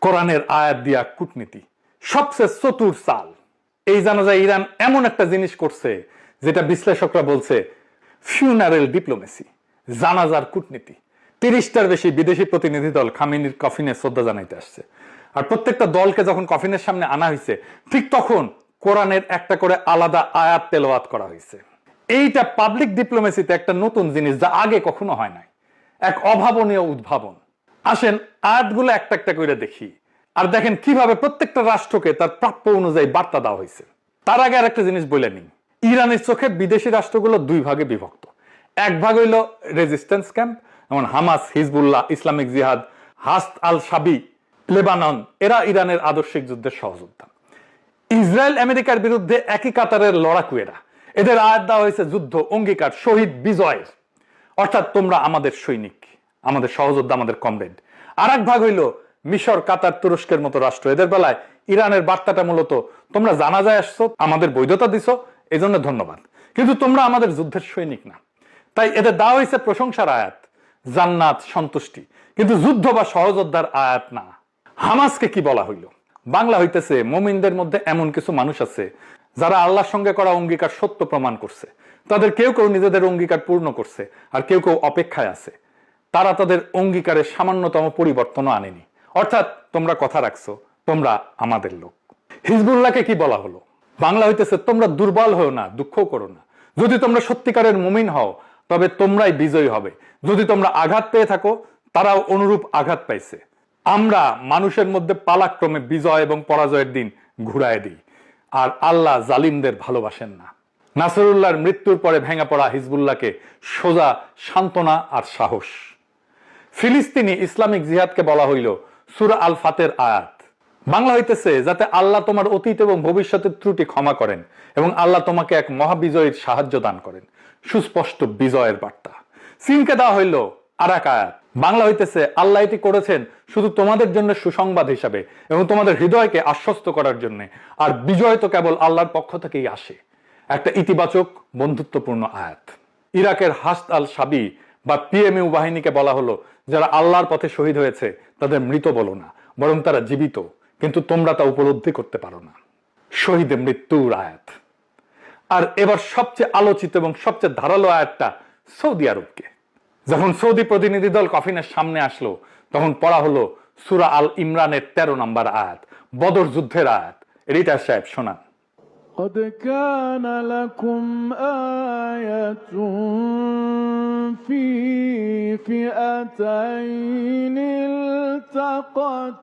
কোরআনের আয়াত দিয়া কূটনীতি সবচেয়ে চতুর চাল। এই জানা যায় ইরান এমন একটা জিনিস করছে যেটা বিশ্লেষকরা বলছে ফিউনারেল ডিপ্লোমেসি, জানাজার কূটনীতি। 30টার বেশি বিদেশি প্রতিনিধি দল খামেনির কফিনে শ্রদ্ধা জানাইতে আসছে। আর প্রত্যেকটা দলকে যখন কফিনের সামনে আনা হয়েছে, ঠিক তখন কোরআনের একটা করে আলাদা আয়াত তেলাওয়াত করা হয়েছে। এইটা পাবলিক ডিপ্লোমেসিতে একটা নতুন জিনিস, যা আগে কখনো হয় নাই, এক অভাবনীয় উদ্ভাবন। আসেন আয়াতগুলো একটা একটা করে দেখি, আর দেখেন কিভাবে প্রত্যেকটা রাষ্ট্রকে তার প্রাপ্য অনুযায়ী বার্তা দেওয়া হয়েছে। তার আগে আর একটা জিনিস বলে নিই, ইরানের চোখে বিদেশি রাষ্ট্রগুলো দুই ভাগে বিভক্ত। এক ভাগ হইল রেজিস্ট্যান্স ক্যাম্প, যেমন হামাস, হিজবুল্লাহ, ইসলামিক জিহাদ, হাস্ত আল শাবি, লেবানন, এরা ইরানের আদর্শিক যুদ্ধের সহযোদ্ধা। ইসরায়েল আমেরিকার বিরুদ্ধে একই কাতারের লড়াকু এরা। এদের আয়াত দেওয়া হয়েছে যুদ্ধ, অঙ্গীকার, শহীদ, বিজয়ের। অর্থাৎ তোমরা আমাদের সৈনিক, আমাদের সহযোদ্ধা, আমাদের কমরেড। আর এক ভাগ হইল মিশর, কাতার, তুরস্কের মতো রাষ্ট্র। এদের বেলায় ইরানের বার্তাটা মূলত তোমরা জানাজায় আসছো, আমাদের বৈধতা দিছো, এই জন্য ধন্যবাদ, কিন্তু তোমরা আমাদের যুদ্ধের সৈনিক না। তাই এদের দেওয়া হয়েছে প্রশংসার আয়াত, জান্নাত, সন্তুষ্টি, কিন্তু যুদ্ধ বা সহযোদ্ধার আয়াত না। হামাসকে কি বলা হইল? বাংলা হইতেছে মুমিনদের মধ্যে এমন কিছু মানুষ আছে যারা আল্লাহর সঙ্গে করা অঙ্গীকার সত্য প্রমাণ করছে। তাদের কেউ কেউ নিজেদের অঙ্গীকার পূর্ণ করছে, আর কেউ কেউ অপেক্ষায় আছে। তারা তাদের অঙ্গীকারের সামান্যতম পরিবর্তনও আনেনি। অর্থাৎ তোমরা কথা রাখছো, তোমরা আমাদের লোক। হিজবুল্লাহকে কি বলা হলো? বাংলা হইতেছে তোমরা দুর্বল হও না, দুঃখ করো না। যদি তোমরা সত্যিকারের মুমিন হও তবে তোমরাই বিজয়ী হবে। যদি তোমরা আঘাত পেয়ে থাকো, তারাও অনুরূপ আঘাত পাইছে। আমরা মানুষের মধ্যে পালাক্রমে বিজয় এবং পরাজয়ের দিন ঘুরায় দিই, আর আল্লাহ জালিমদের ভালোবাসেন না। নাসরুল্লাহর মৃত্যুর পরে ভেঙে পড়া হিজবুল্লাহকে সোজা সান্ত্বনা আর সাহস। ফিলিস্তিনি ইসলামিক জিহাদকে বলা হইল সূরা আল ফাতের আয়াত। বাংলা হইতেছে যাতে আল্লাহ তোমার অতীত এবং ভবিষ্যতের ত্রুটি ক্ষমা করেন এবং আল্লাহ তোমাকে এক মহাবিজয়ের সাহায্য দান করেন। সুস্পষ্ট বিজয়ের বার্তা। সিনকে দেওয়া হইল আর এক আয়াত। বাংলা হইতেছে আল্লাহ এটি করেছেন শুধু তোমাদের জন্য সুসংবাদ হিসাবে এবং তোমাদের হৃদয়কে আশ্বস্ত করার জন্য, আর বিজয় তো কেবল আল্লাহর পক্ষ থেকেই আসে। একটা ইতিবাচক বন্ধুত্বপূর্ণ আয়াত। ইরাকের হাস্ত আল শাবি বা পিএমইউ বাহিনীকে বলা হলো যারা আল্লাহর পথে শহীদ হয়েছে তাদের মৃত বলো না, বরং তারা জীবিত, কিন্তু তোমরা তা উপলব্ধি করতে পারো না। শহীদের মৃত্যুর আয়াত। আর এবার সবচেয়ে আলোচিত এবং সবচেয়ে ধারালো আয়াতটা সৌদি আরবকে। যখন সৌদি প্রতিনিধি দল কফিনের সামনে আসলো, তখন পড়া হলো সূরা আল ইমরানের 13 নম্বর আয়াত, বদর যুদ্ধের আয়াত। রিটার সাহেব শোনান। قد كان لكم آية في فئتين التقت